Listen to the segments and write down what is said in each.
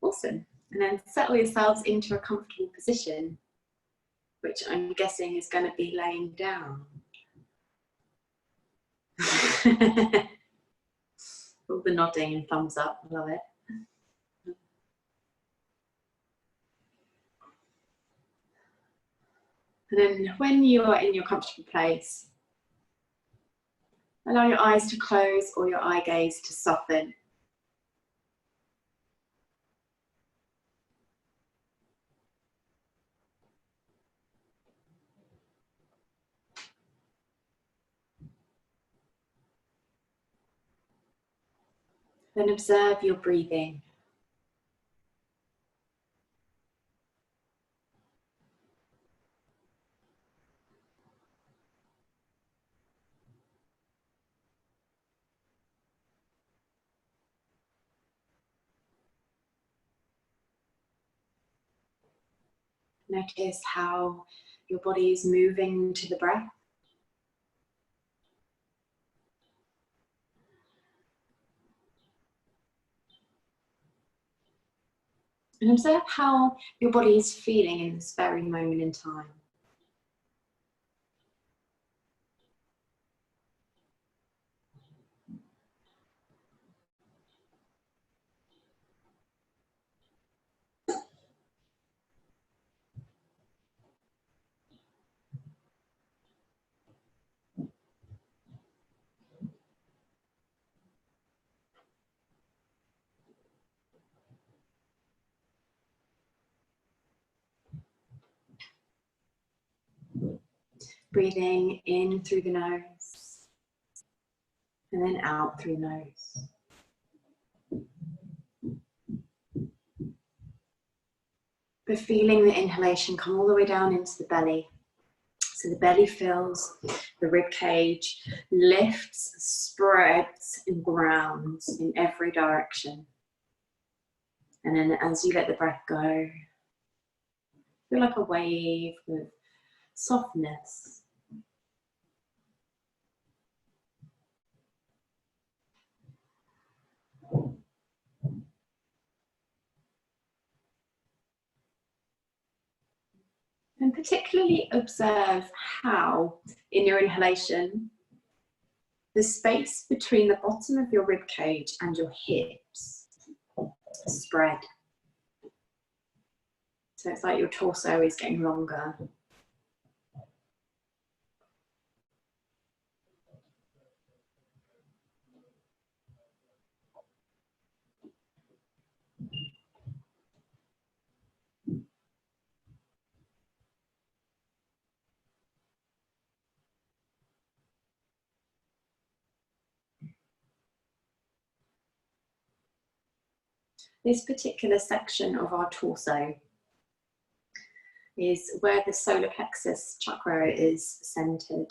Awesome. And then settle yourselves into a comfortable position, which I'm guessing is going to be laying down. All the nodding and thumbs up, love it. And then when you are in your comfortable place, allow your eyes to close or your eye gaze to soften. Then observe your breathing. Notice how your body is moving to the breath. And observe how your body is feeling in this very moment in time. Breathing in through the nose and then out through the nose. But feeling the inhalation come all the way down into the belly. So the belly fills, the rib cage lifts, spreads and grounds in every direction. And then as you let the breath go, feel like a wave of softness. And particularly observe how, in your inhalation, the space between the bottom of your rib cage and your hips spread. So it's like your torso is getting longer. This particular section of our torso is where the solar plexus chakra is centered.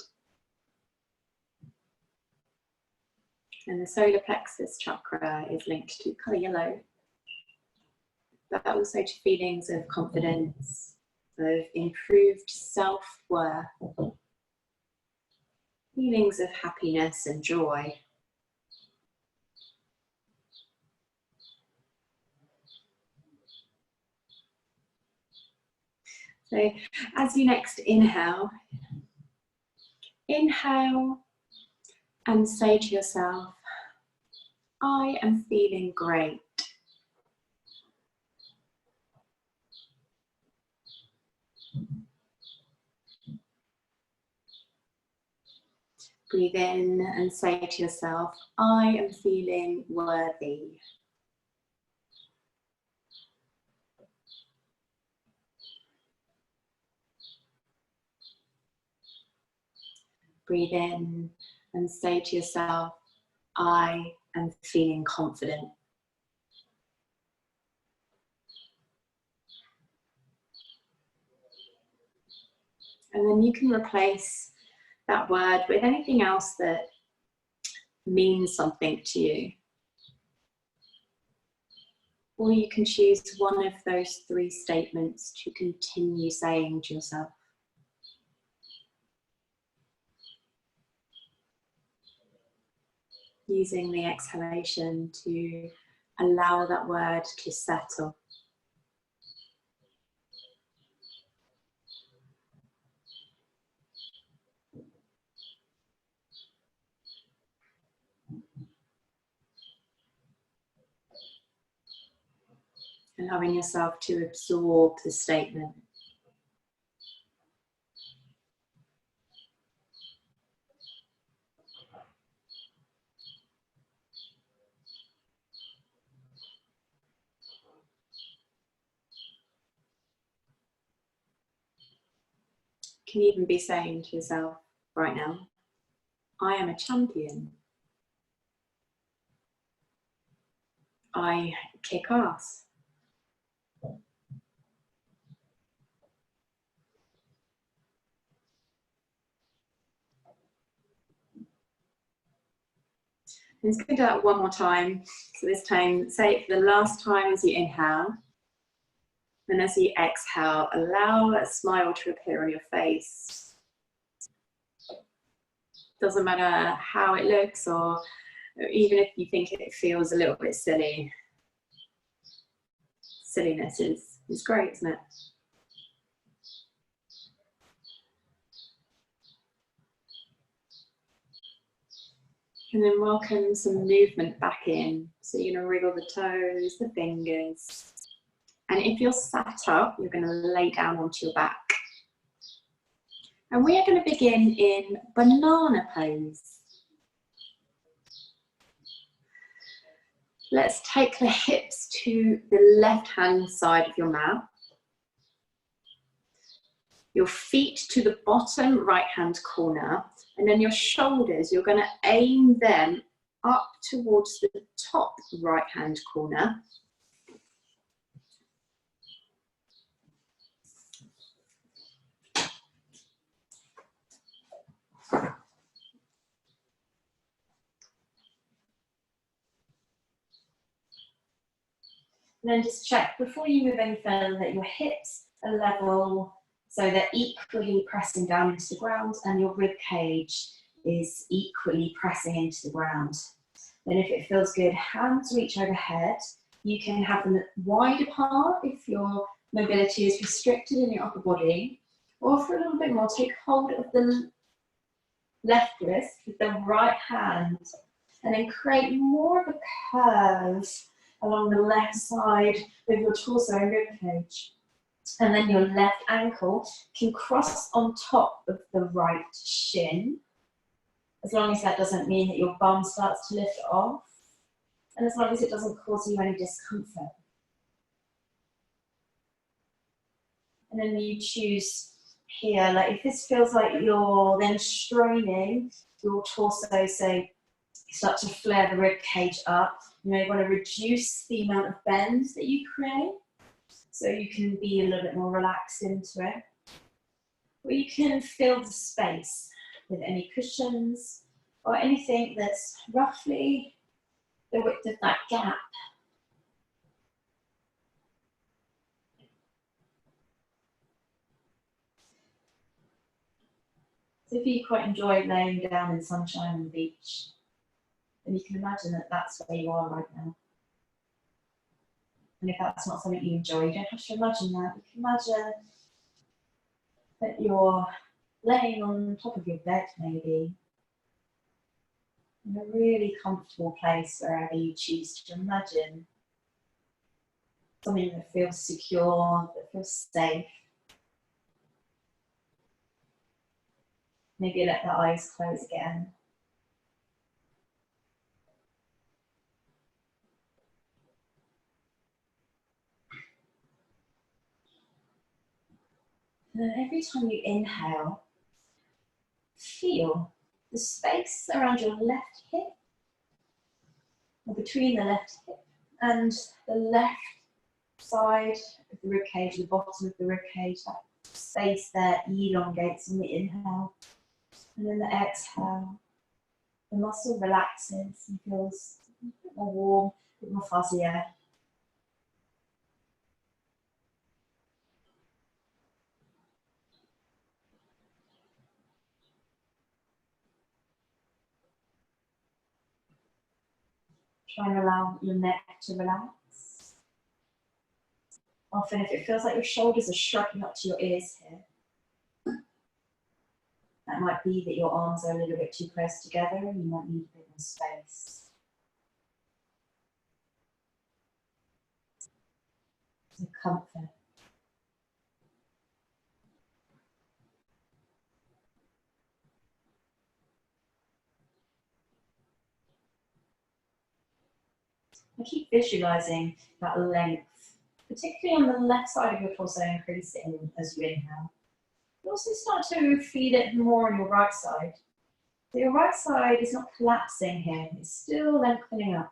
And the solar plexus chakra is linked to colour yellow, but also to feelings of confidence, of improved self-worth, feelings of happiness and joy. So as you next inhale and say to yourself, I am feeling great. Breathe in and say to yourself, I am feeling worthy. Breathe in and say to yourself, I am feeling confident. And then you can replace that word with anything else that means something to you. Or you can choose one of those three statements to continue saying to yourself. Using the exhalation to allow that word to settle. allowing yourself to absorb the statement. You can even be saying to yourself right now, I am a champion. I kick ass. Let's go do that one more time. So this time, say it for the last time as you inhale. And as you exhale, allow a smile to appear on your face. Doesn't matter how it looks, or even if you think it feels a little bit silly. Silliness is great, isn't it? And then welcome some movement back in. So you're gonna wriggle the toes, the fingers. And if you're sat up, you're gonna lay down onto your back. And we are gonna begin in banana pose. Let's take the hips to the left-hand side of your mat. Your feet to the bottom right-hand corner, and then your shoulders, you're going to aim them up towards the top right-hand corner. And then just check before you move any further that your hips are level, so they're equally pressing down into the ground, and your rib cage is equally pressing into the ground. Then if it feels good, hands reach overhead. You can have them wide apart if your mobility is restricted in your upper body, or for a little bit more, take hold of the left wrist with the right hand, and then create more of a curve along the left side of your torso and rib cage. And then your left ankle can cross on top of the right shin, as long as that doesn't mean that your bum starts to lift off, and as long as it doesn't cause you any discomfort. And then you choose here, like if this feels like you're then straining your torso, so you start to flare the rib cage up, you may want to reduce the amount of bend that you create, so you can be a little bit more relaxed into it. Or you can fill the space with any cushions or anything that's roughly the width of that gap. So if you quite enjoy laying down in sunshine on the beach, then you can imagine that that's where you are right now. And if that's not something you enjoy, you don't have to imagine that. You can imagine that you're laying on top of your bed, maybe, in a really comfortable place, wherever you choose to imagine. Something that feels secure, that feels safe. Maybe let the eyes close again. And then every time you inhale, feel the space around your left hip, or between the left hip and the left side of the ribcage, the bottom of the ribcage, that space there elongates on the inhale. And then the exhale, the muscle relaxes and feels a bit more warm, a bit more fuzzier. Try and allow your neck to relax. Often if it feels like your shoulders are shrugging up to your ears here, that might be that your arms are a little bit too close together and you might need a bit more space. the comfort. I keep visualizing that length, particularly on the left side of your torso, increasing as you inhale. You also start to feel it more on your right side. So your right side is not collapsing here, it's still lengthening up.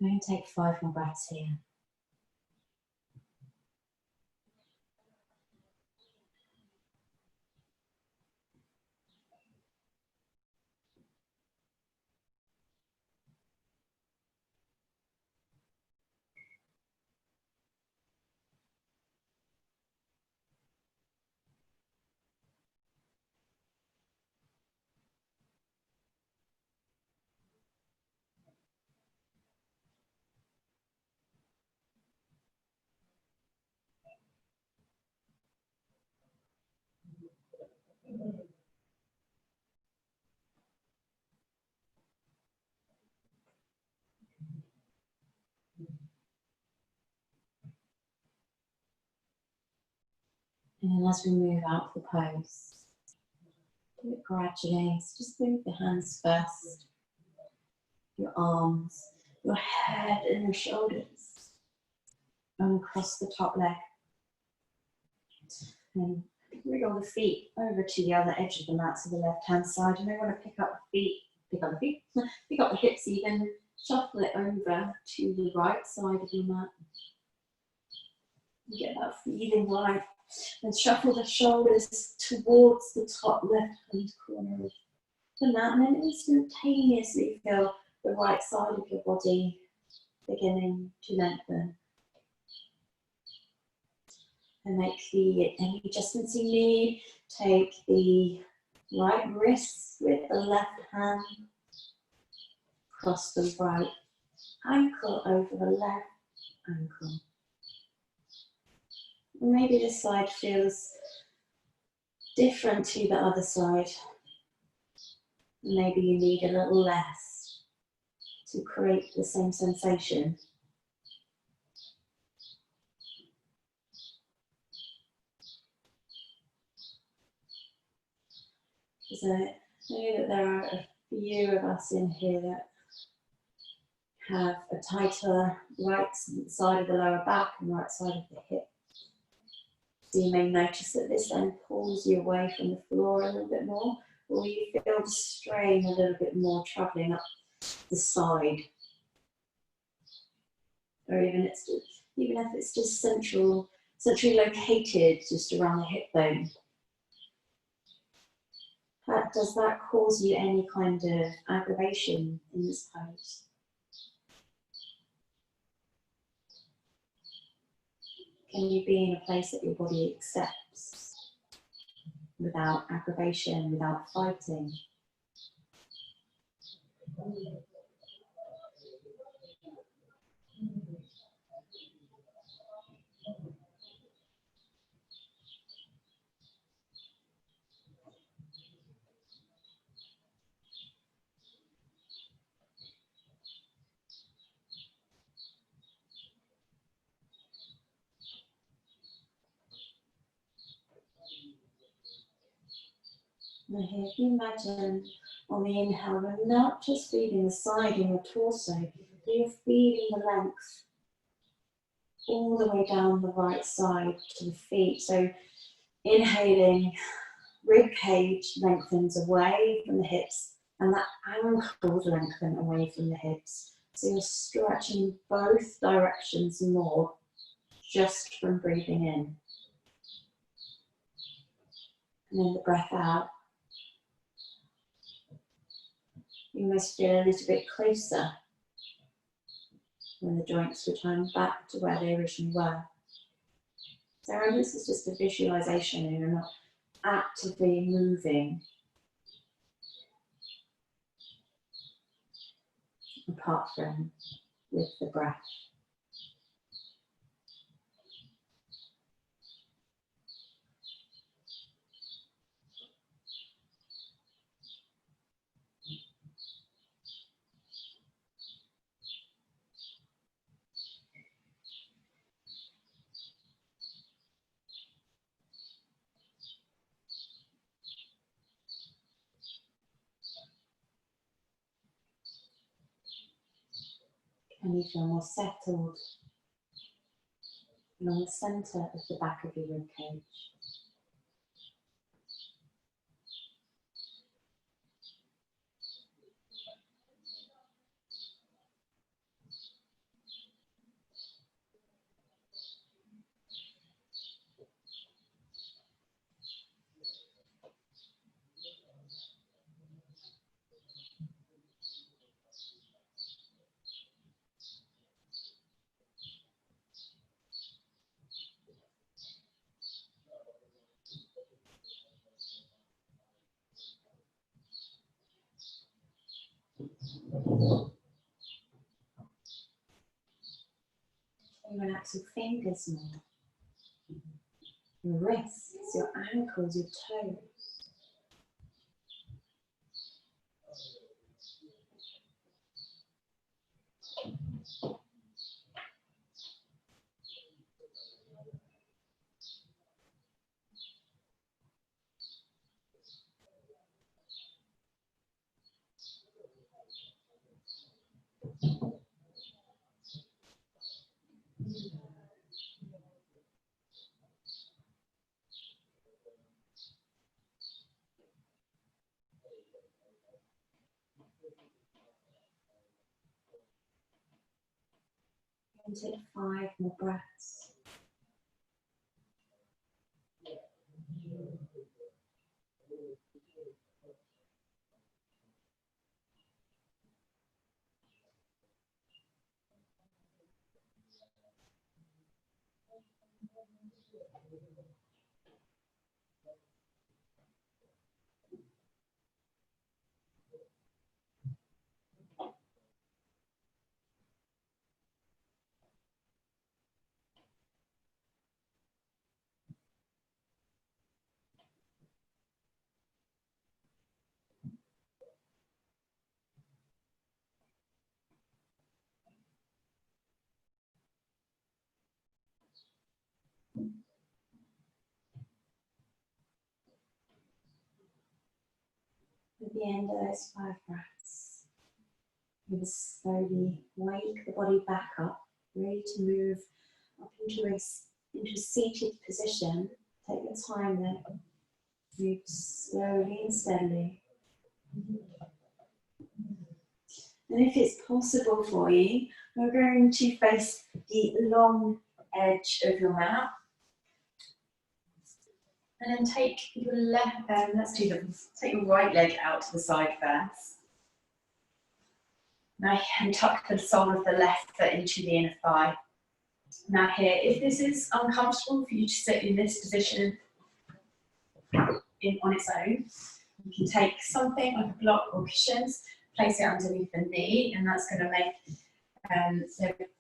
I'm going to take 5 more breaths here. And then as we move out the pose, do it gradually. So just move the hands first, your arms, your head and your shoulders, and across the top leg. And wriggle the feet over to the other edge of the mat, so the left hand side. You may want to pick up the hips even, shuffle it over to the right side of your mat. Get that feeling right. And shuffle the shoulders towards the top left hand corner of the mat, and then instantaneously feel the right side of your body beginning to lengthen. And make any adjustments you need. Take the right wrist with the left hand, cross the right ankle over the left ankle. Maybe this side feels different to the other side. Maybe you need a little less to create the same sensation. Because I know that there are a few of us in here that have a tighter right side of the lower back and right side of the hip. So you may notice that this then pulls you away from the floor a little bit more, or you feel the strain a little bit more travelling up the side. Or even if it's just centrally located just around the hip bone. Does that cause you any kind of aggravation in this pose? Can you be in a place that your body accepts without aggravation, without fighting? Now here, if you imagine on the inhale, we're not just feeling the side in your torso, but you're feeling the length all the way down the right side to the feet. So inhaling, rib cage lengthens away from the hips, and that ankles lengthen away from the hips. So you're stretching both directions more just from breathing in. And then the breath out. You almost feel a little bit closer when the joints return back to where they originally were. So this is just a visualization, and you're not actively moving apart from with the breath. Can you feel more settled along the centre of the back of your rib cage? You relax your fingers more, your wrists, your ankles, your toes. And take 5 more breaths. At the end of those 5 breaths, you will slowly wake the body back up, ready to move up into a seated position. Take your time there. Move slowly and steadily. And if it's possible for you, we're going to face the long edge of your mat. And then take your take your right leg out to the side first. Now, and tuck the sole of the left foot into the inner thigh. Now here, if this is uncomfortable for you to sit in this position on its own, you can take something like a block or cushions, place it underneath the knee, and that's going to make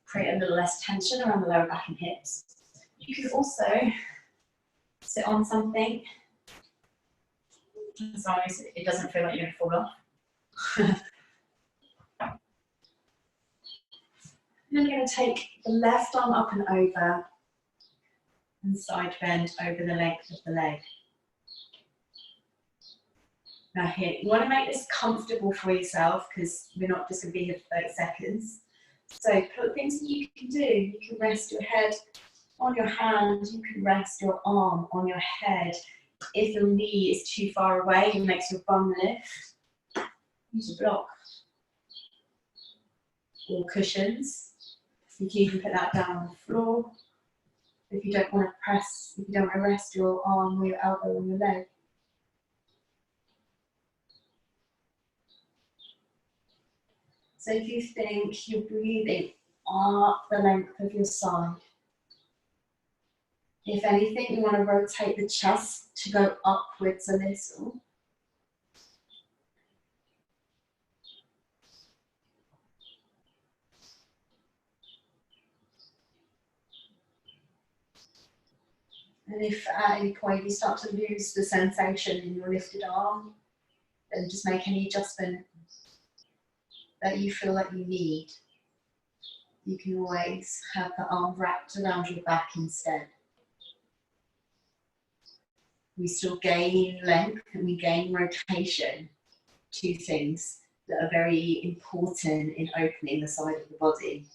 create a little less tension around the lower back and hips. You can also sit on something as long as it doesn't feel like you're going to fall off. And I'm going to take the left arm up and over and side bend over the length of the leg. Now here, you want to make this comfortable for yourself because we're not just going to be here for 30 seconds. So put things that you can do. You can rest your head on your hand, you can rest your arm on your head. If your knee is too far away and makes your bum lift, use a block or cushions. So you can even put that down on the floor. If you don't want to press, if you don't want to rest your arm or your elbow on your leg. So if you think you're breathing up the length of your side, if anything, you want to rotate the chest to go upwards a little. And if at any point you start to lose the sensation in your lifted arm, then just make any adjustment that you feel like you need. You can always have the arm wrapped around your back instead. We still gain length and we gain rotation, two things that are very important in opening the side of the body.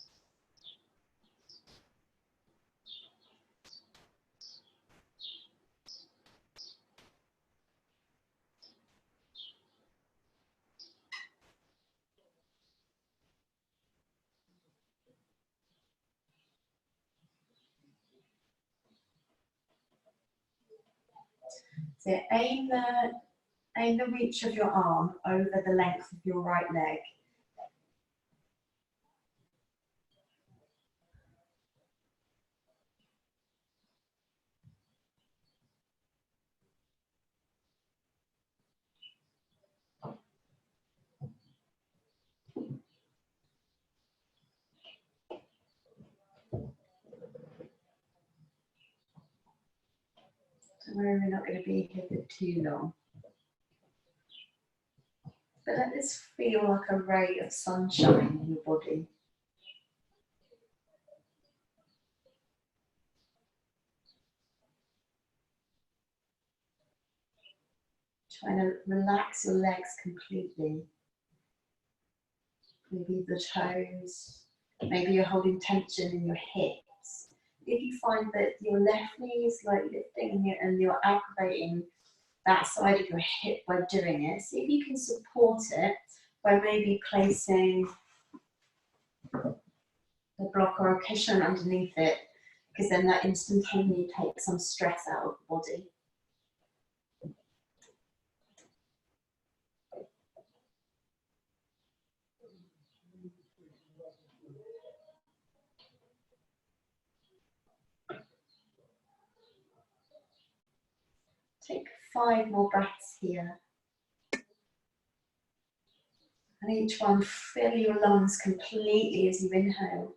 So aim the reach of your arm over the length of your right leg. Don't worry, we're not going to be here for too long. But let this feel like a ray of sunshine in your body. Trying to relax your legs completely. Maybe the toes, maybe you're holding tension in your hips. If you find that your left knee is like lifting and you're aggravating that side of your hip by doing it, see if you can support it by maybe placing a block or a cushion underneath it, because then that instantaneously takes some stress out of the body. Take 5 more breaths here. And each one, fill your lungs completely as you inhale.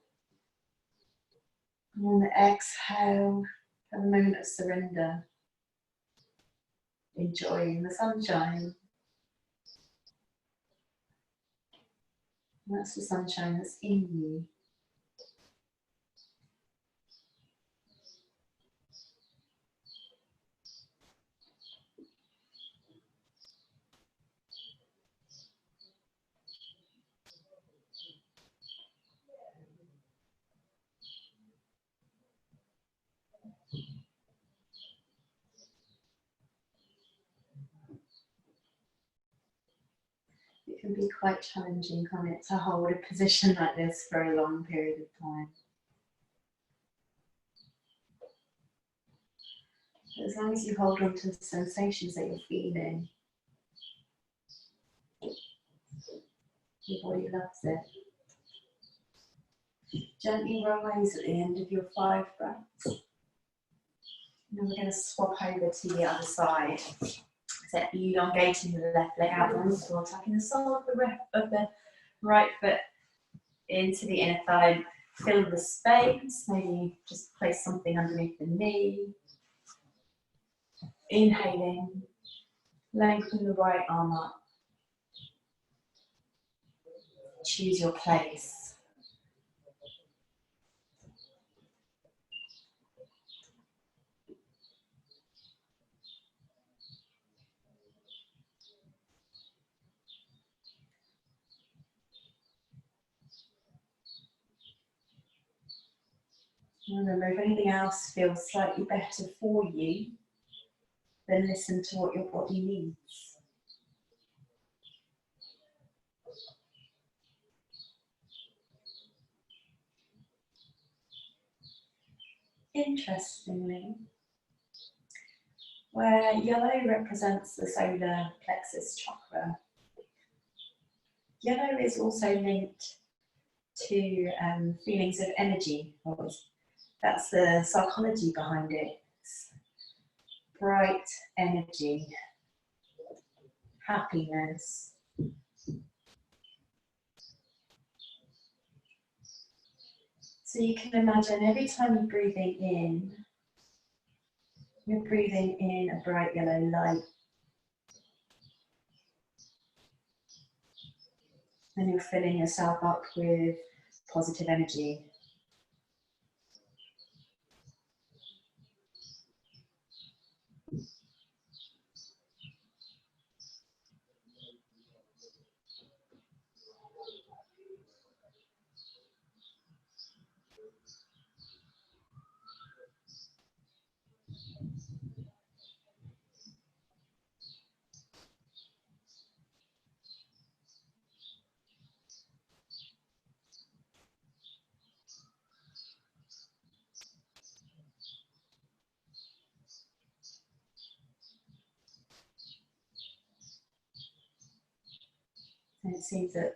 And on the exhale, have a moment of surrender. Enjoying the sunshine. And that's the sunshine that's in you. It can be quite challenging, can't it, to hold a position like this for a long period of time. As long as you hold on to the sensations that you're feeling, your body loves it. Gently rise at the end of your 5 breaths. And then we're going to swap over to the other side. So elongating the left leg out on the floor, tucking the sole of the right foot into the inner thigh. Fill the space, maybe just place something underneath the knee. Inhaling, lengthen the right arm up. Choose your place. Remember, if anything else feels slightly better for you, then listen to what your body needs. Interestingly, where yellow represents the solar plexus chakra, yellow is also linked to feelings of energy. That's the psychology behind it. It's bright energy, happiness. So you can imagine every time you're breathing in, you're breathing in a bright yellow light. And you're filling yourself up with positive energy. And it seems that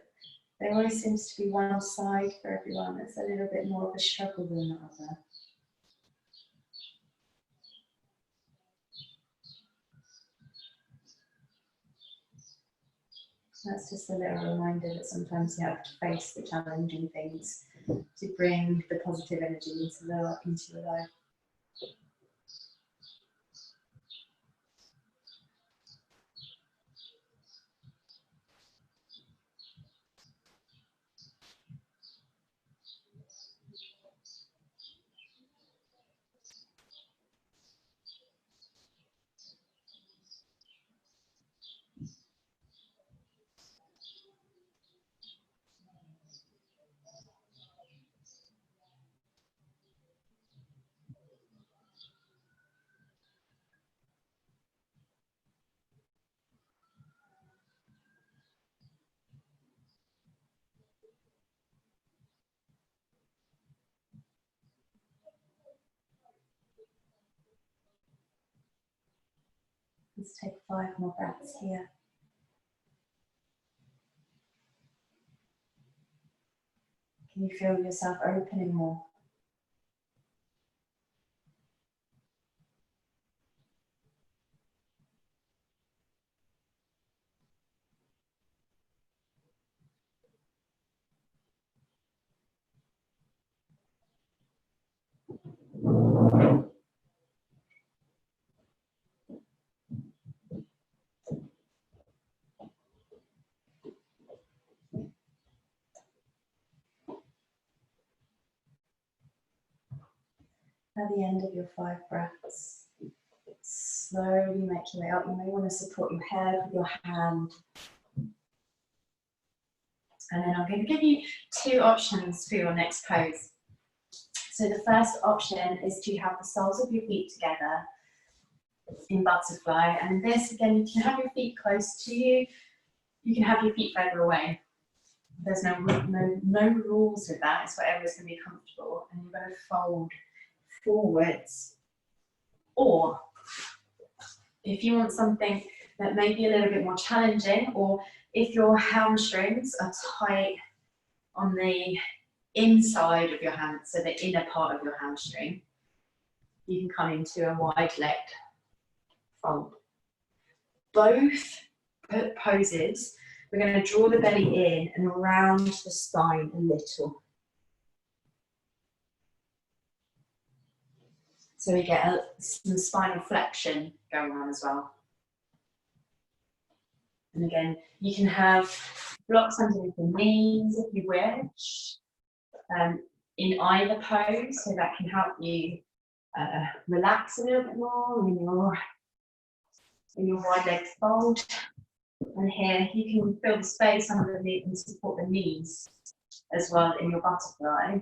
there always seems to be one side for everyone that's a little bit more of a struggle than the other. That's just a little reminder that sometimes you have to face the challenging things to bring the positive energy into your life. Let's take 5 more breaths here. Can you feel yourself opening more? At the end of your 5 breaths, slowly make your way up. You may want to support your head with your hand. And then I'm going to give you 2 options for your next pose. So the first option is to have the soles of your feet together in butterfly. And this, again, you can have your feet close to you. You can have your feet further away. There's no rules with that. It's whatever is going to be comfortable. And you're going to fold forwards. Or if you want something that may be a little bit more challenging, or if your hamstrings are tight on the inside of your hand, so the inner part of your hamstring, you can come into a wide-legged fold. Both poses, we're going to draw the belly in and round the spine a little. So we get some spinal flexion going on as well. And again, you can have blocks underneath the knees if you wish, in either pose, so that can help you relax a little bit more in your wide leg fold. And here you can feel the space underneath and support the knees as well in your butterfly.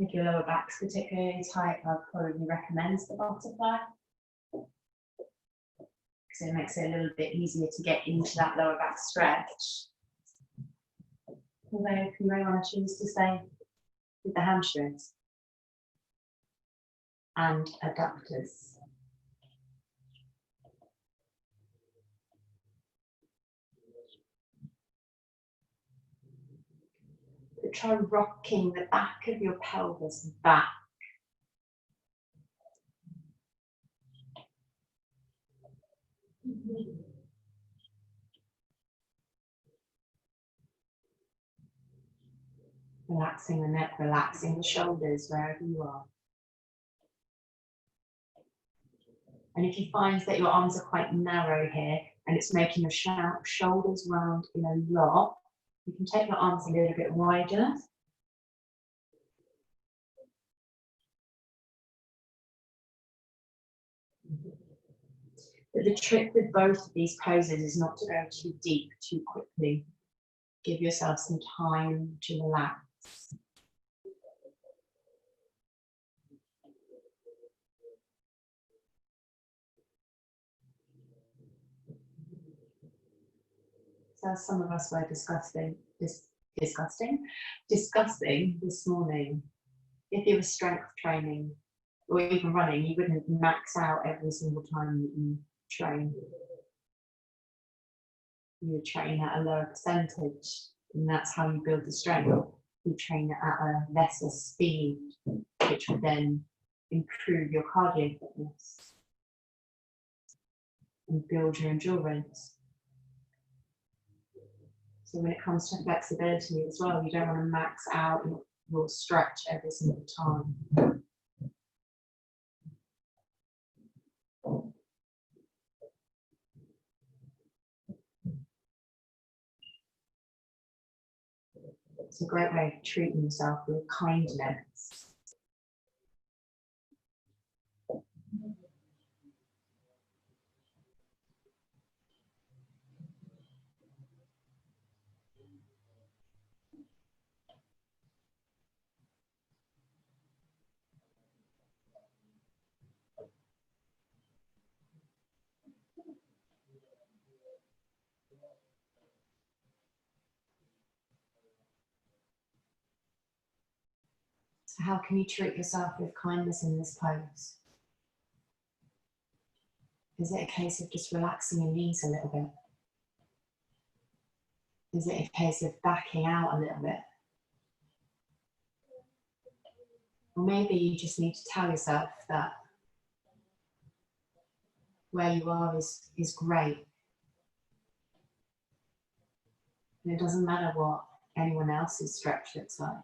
If your lower back's particularly tight, I'd probably recommend the butterfly, because it makes it a little bit easier to get into that lower back stretch. Although you may want to choose to stay with the hamstrings and adductors. But try rocking the back of your pelvis back. Relaxing the neck, relaxing the shoulders wherever you are. And if you find that your arms are quite narrow here and it's making your shoulders round in a lot, you can take your arms a little bit wider. But the trick with both of these poses is not to go too deep too quickly. Give yourself some time to relax. So some of us were discussing this morning. If you were strength training or even running, you wouldn't max out every single time that you train. You would train at a lower percentage, and that's how you build the strength. You train at a lesser speed, which would then improve your cardio fitness and build your endurance. So when it comes to flexibility as well, you don't want to max out your stretch every single time. It's a great way of treating yourself with kindness. So how can you treat yourself with kindness in this pose? Is it a case of just relaxing your knees a little bit? Is it a case of backing out a little bit? Or maybe you just need to tell yourself that where you are is great. And it doesn't matter what anyone else's stretch looks like.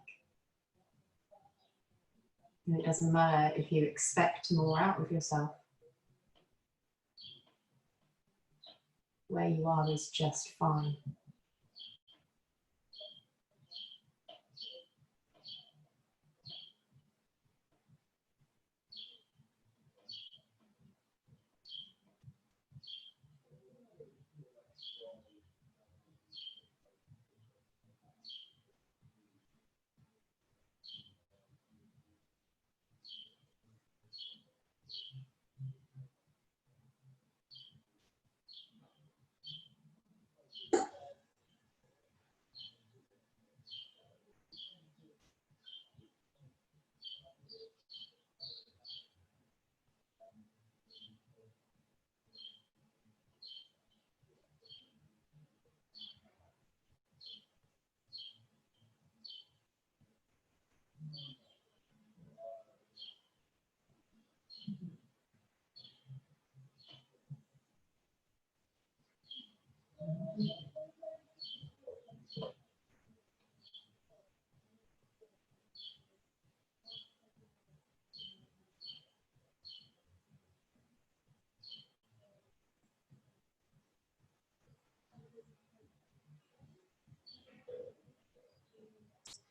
And it doesn't matter if you expect more out of yourself. Where you are is just fine.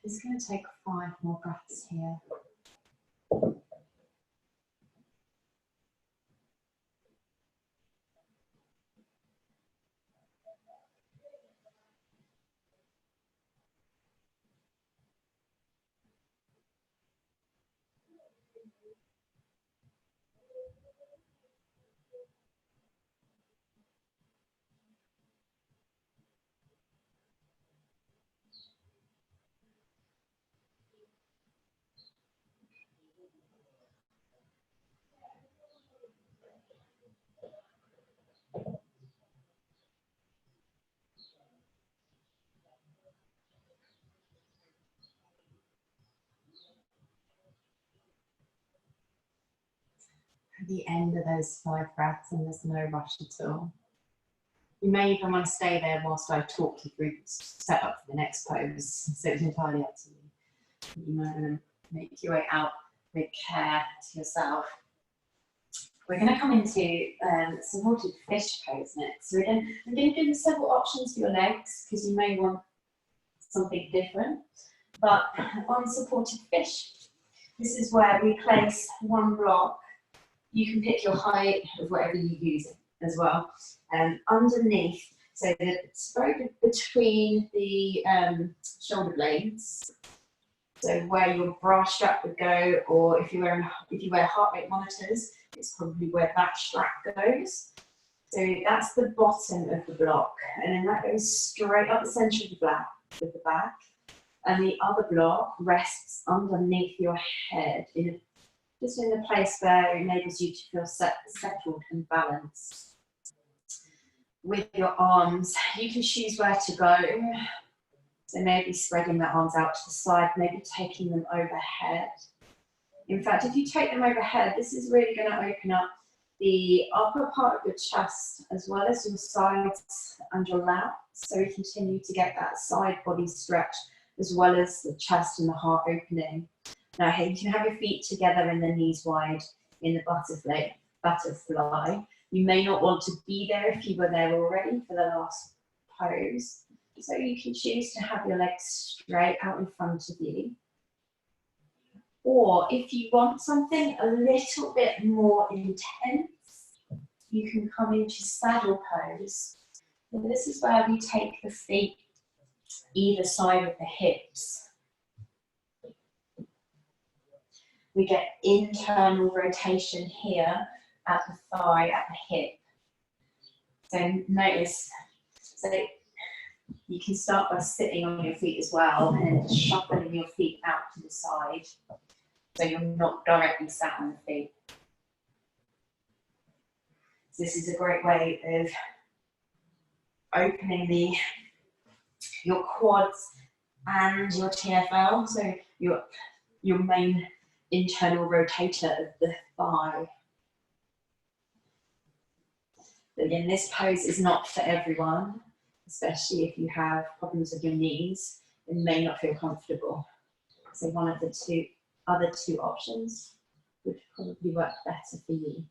Just going to take 5 more breaths here. the end of those 5 breaths, and there's no rush at all. You may even want to stay there whilst I talk you through set up for the next pose, so it's entirely up to you. You might want to make your way out with care to yourself. We're going to come into supported fish pose next. So I'm going to give you several options for your legs because you may want something different. But on supported fish, this is where we place one block. You can pick your height of whatever you use as well. Underneath, so that it's very between the shoulder blades. So where your bra strap would go, or if you wear heart rate monitors, it's probably where that strap goes. So that's the bottom of the block, and then that goes straight up the centre of the back, and the other block rests underneath your head, just in the place where it enables you to feel settled and balanced. With your arms, you can choose where to go. So maybe spreading the arms out to the side, maybe taking them overhead. In fact, if you take them overhead, this is really going to open up the upper part of your chest as well as your sides and your lats. So we continue to get that side body stretch as well as the chest and the heart opening. Now here you can have your feet together and the knees wide in the butterfly. You may not want to be there if you were there already for the last pose. So you can choose to have your legs straight out in front of you. Or if you want something a little bit more intense, you can come into saddle pose. And this is where we take the feet either side of the hips. We get internal rotation here at the thigh, at the hip. So notice, so you can start by sitting on your feet as well and shuffling your feet out to the side. So you're not directly sat on the feet. So this is a great way of opening your quads and your TFL, so your main internal rotator of the thigh. But again, this pose is not for everyone, especially if you have problems with your knees and may not feel comfortable. So one of the other two options would probably work better for you.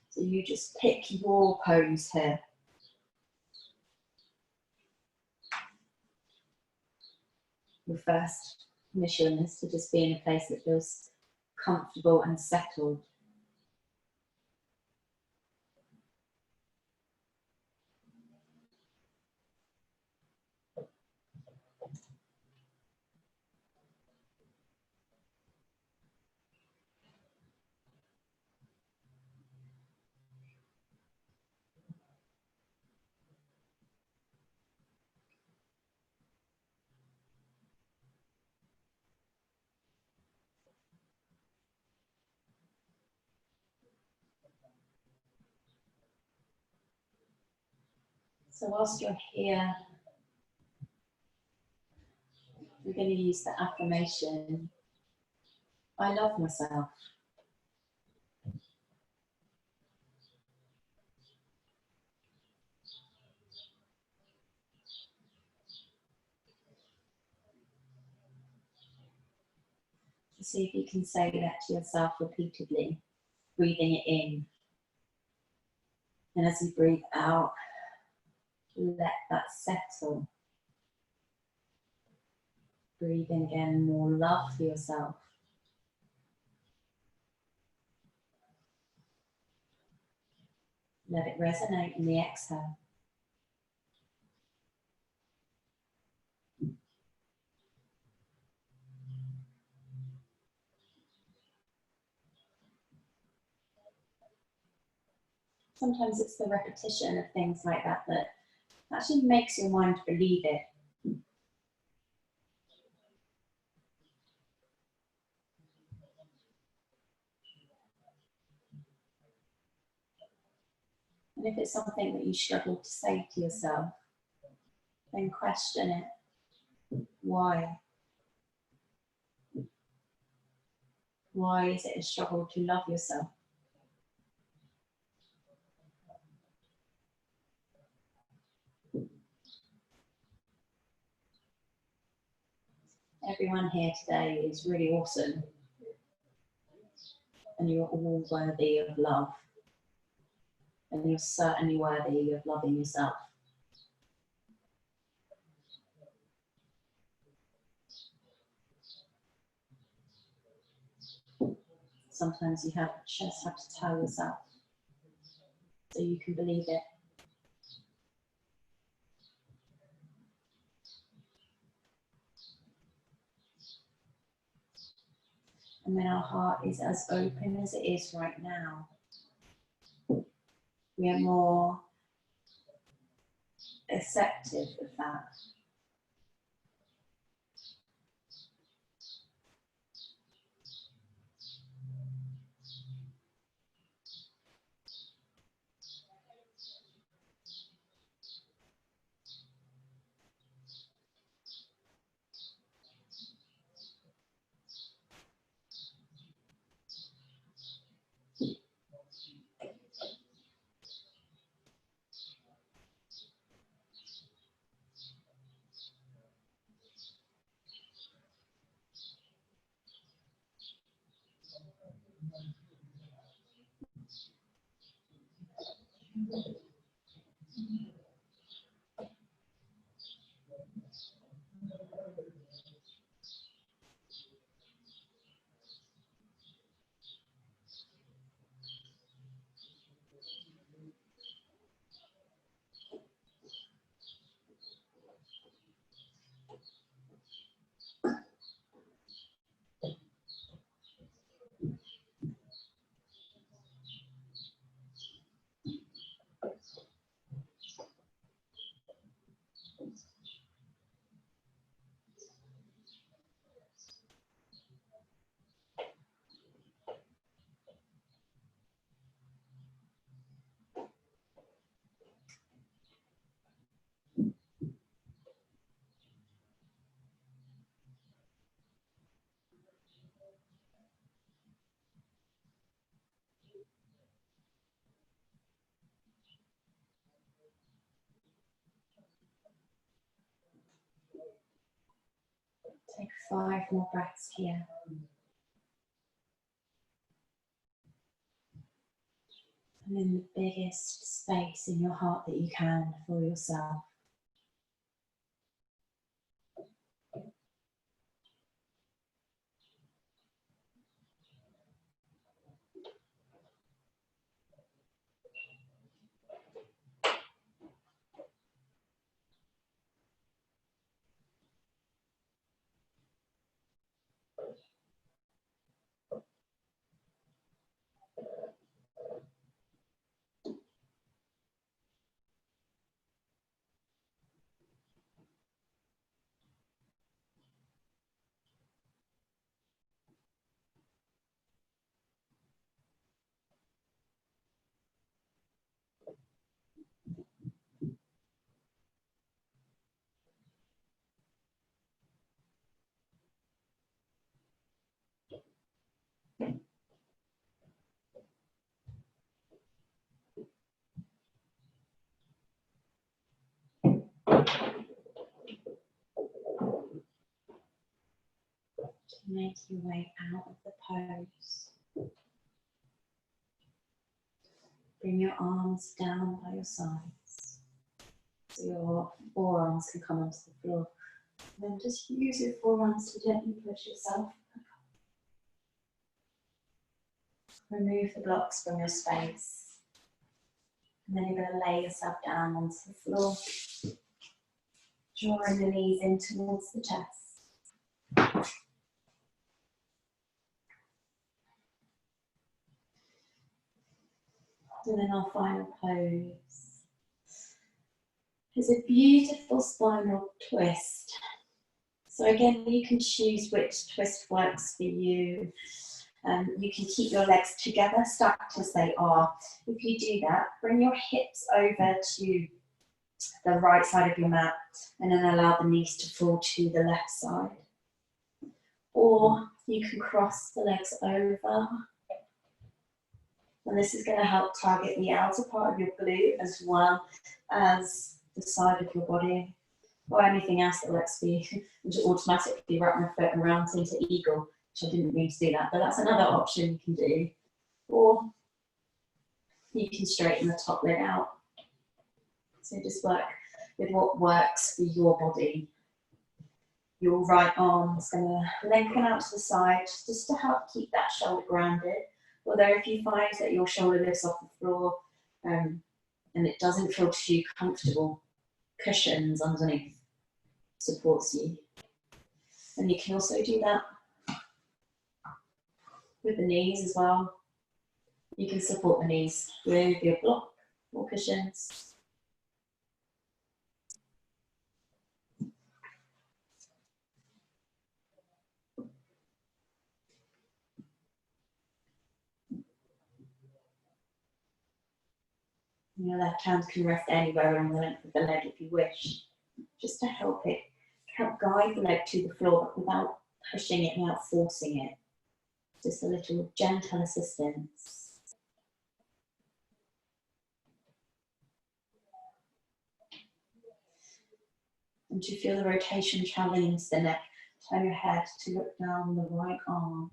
So you just pick your pose here. Your first mission is to just be in a place that feels comfortable and settled. So whilst you're here, we're going to use the affirmation, I love myself. See if you can say that to yourself repeatedly, breathing it in. And as you breathe out, let that settle. Breathe in again, more love for yourself. Let it resonate in the exhale. Sometimes it's the repetition of things like that that actually makes your mind believe it. And if it's something that you struggle to say to yourself, then question it. Why? Why is it a struggle to love yourself? Everyone here today is really awesome. And you're all worthy of love. And you're certainly worthy of loving yourself. Sometimes you just have to tell yourself so you can believe it. And when our heart is as open as it is right now, we are more acceptive of that. Take 5 more breaths here. And in the biggest space in your heart that you can for yourself. Make your way out of the pose. Bring your arms down by your sides so your forearms can come onto the floor. And then just use your forearms to gently push yourself. Remove the blocks from your space. And then you're going to lay yourself down onto the floor. Drawing the knees in towards the chest. And then our final pose is a beautiful spinal twist. So again, you can choose which twist works for you. You can keep your legs together, stacked as they are. If you do that, bring your hips over to the right side of your mat and then allow the knees to fall to the left side. Or you can cross the legs over. And this is going to help target the outer part of your glute as well as the side of your body. or anything else that works for you. And just automatically wrap my foot around into eagle, which I didn't mean to do that, but that's another option you can do. Or you can straighten the top leg out. So just work with what works for your body. Your right arm is going to lengthen out to the side just to help keep that shoulder grounded. Although if you find that your shoulder lifts off the floor and it doesn't feel too comfortable, cushions underneath supports you. And you can also do that with the knees as well. You can support the knees with your block or cushions. Your left hand can rest anywhere along the length of the leg if you wish, just to help guide the leg to the floor, but without pushing it, without forcing it. Just a little gentle assistance. And you feel the rotation traveling into the neck. Turn your head to look down the right arm.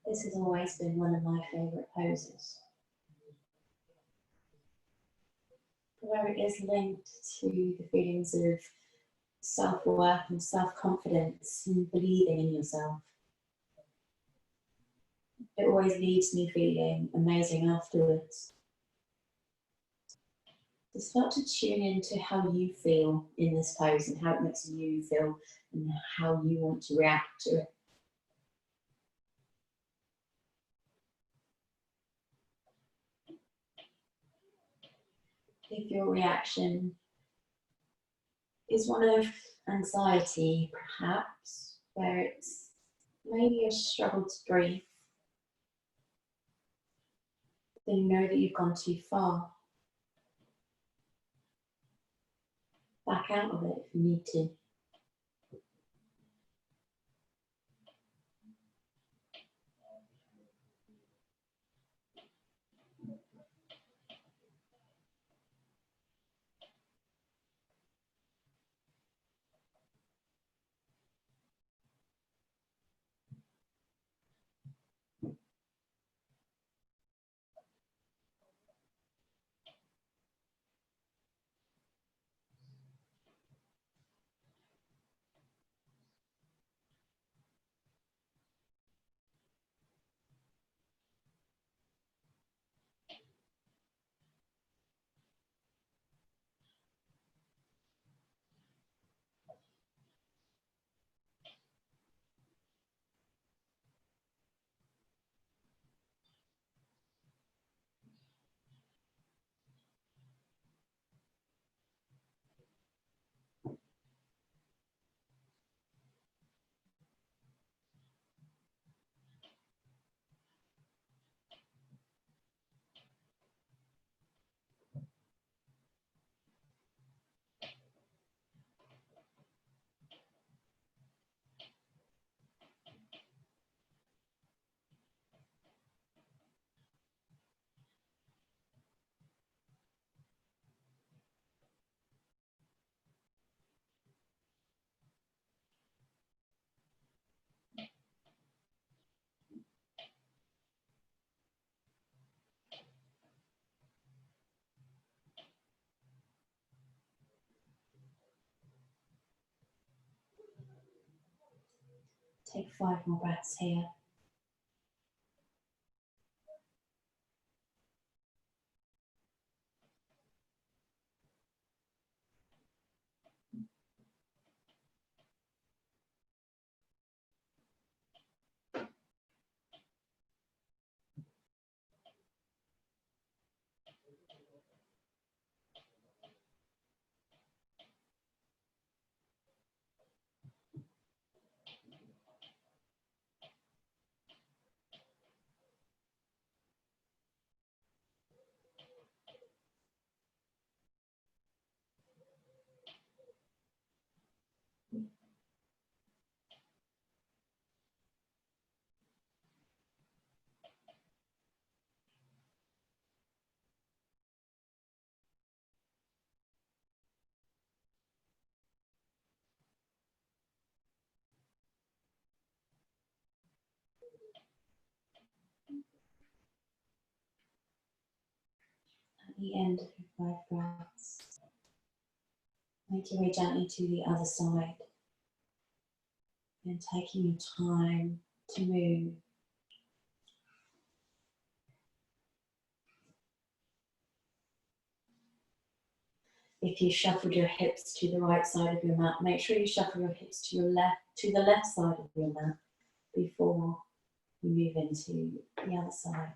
This has always been one of my favourite poses, where it is linked to the feelings of self-worth and self-confidence and believing in yourself. It always leaves me feeling amazing afterwards. So start to tune into how you feel in this pose and how it makes you feel and how you want to react to it. If your reaction is one of anxiety, perhaps, where it's maybe a struggle to breathe, then you know that you've gone too far. Back out of it if you need to. Take 5 more breaths here. At the end of your 5 breaths, make your way gently to the other side and taking your time to move. If you shuffled your hips to the right side of your mat, make sure you shuffle your hips to the left side of your mat before you move into the other side.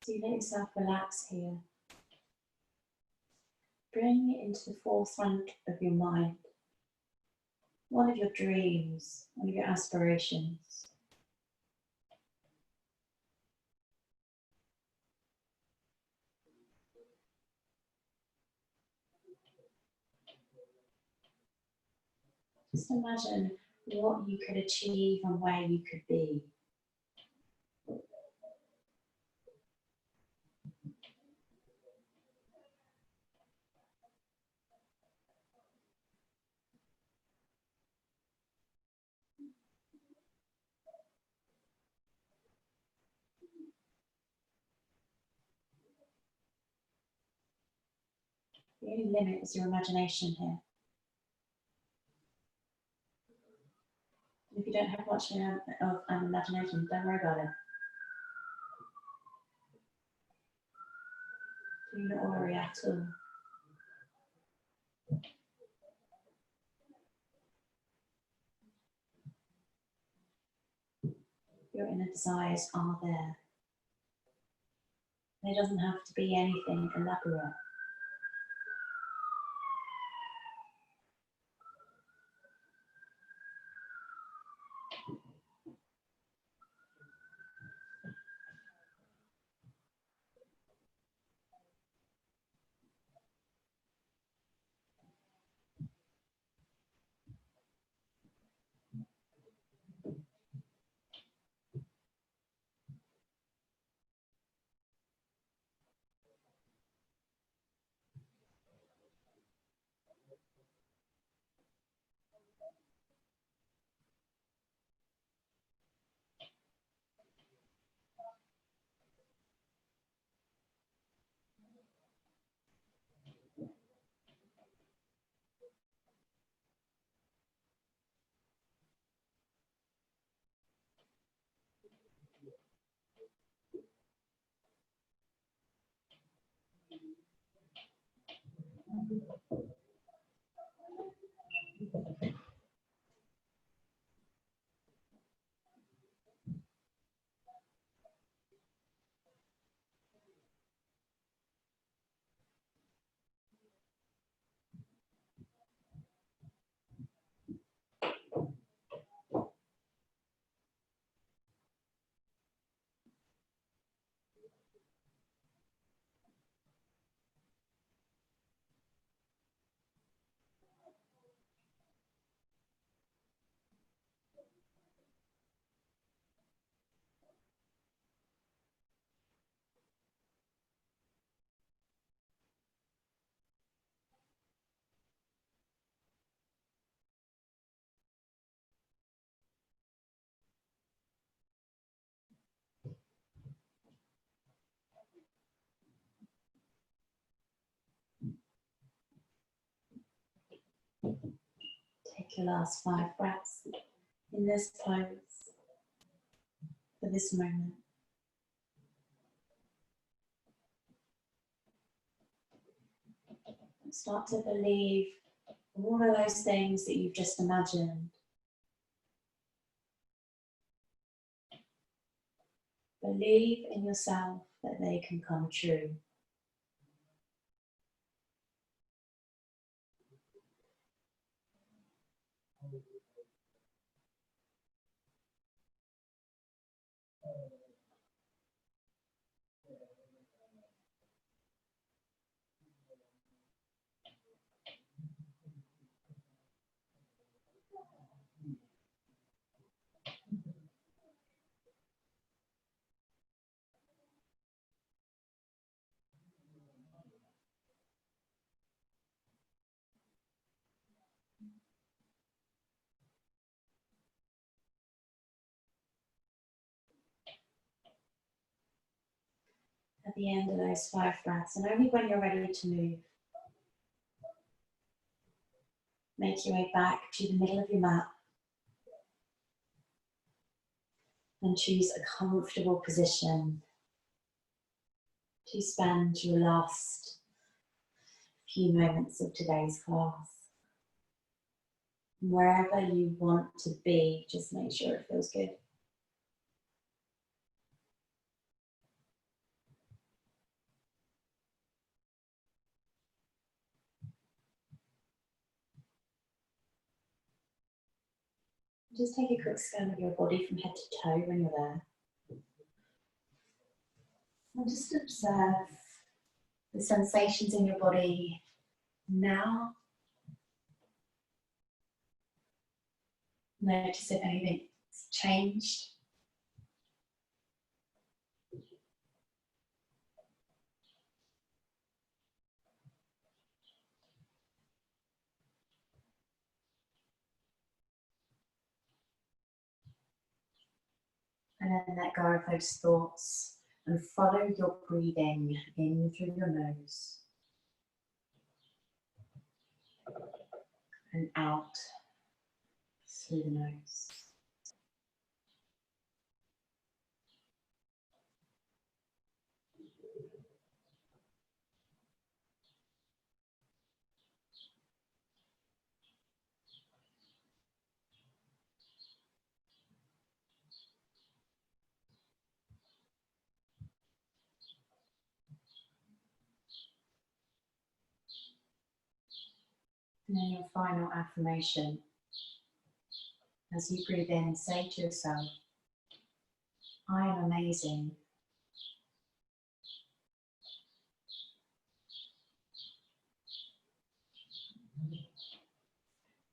So you let yourself relax here. Bring it into the forefront of your mind. One of your dreams, one of your aspirations. Just imagine what you could achieve and where you could be. The only limit is your imagination here. If you don't have much of an imagination, don't worry about it. Do not worry at all. Your inner desires are there. There doesn't have to be anything elaborate. Take your last 5 breaths in this pose for this moment. And start to believe all of those things that you've just imagined. Believe in yourself that they can come true. At the end of those 5 breaths, and only when you're ready to move, make your way back to the middle of your mat and choose a comfortable position to spend your last few moments of today's class. Wherever you want to be, just make sure it feels good. Just take a quick scan of your body from head to toe when you're there. And just observe the sensations in your body now. Notice if anything's changed. And then let go of those thoughts and follow your breathing in through your nose and out through the nose. And then your final affirmation. As you breathe in, say to yourself, I am amazing.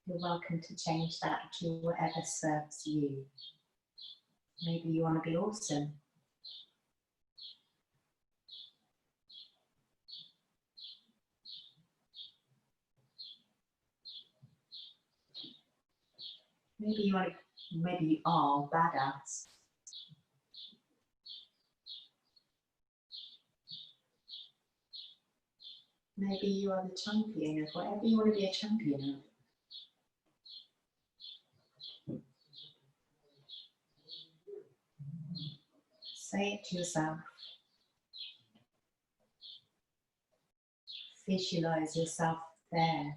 You're welcome to change that to whatever serves you. Maybe you want to be awesome. Maybe you are badass. Maybe you are the champion of whatever you want to be a champion of. Say it to yourself. Visualize yourself there.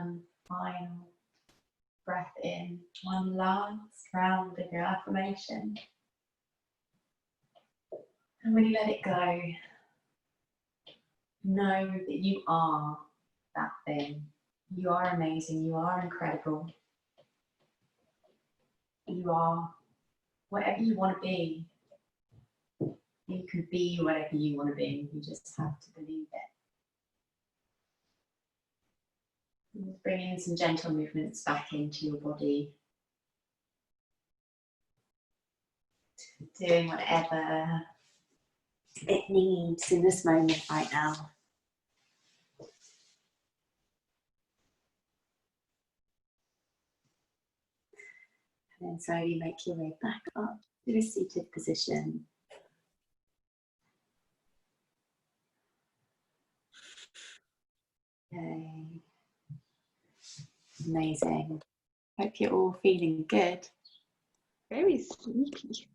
one final breath in, one last round of your affirmation. And when you let it go, know that you are that thing. You are amazing, you are incredible. You are whatever you want to be. You can be whatever you want to be. You just have to believe it. And bring in some gentle movements back into your body. Doing whatever it needs in this moment right now. And then slowly make your way back up to a seated position. Okay. Amazing. Hope you're all feeling good. Very sleepy.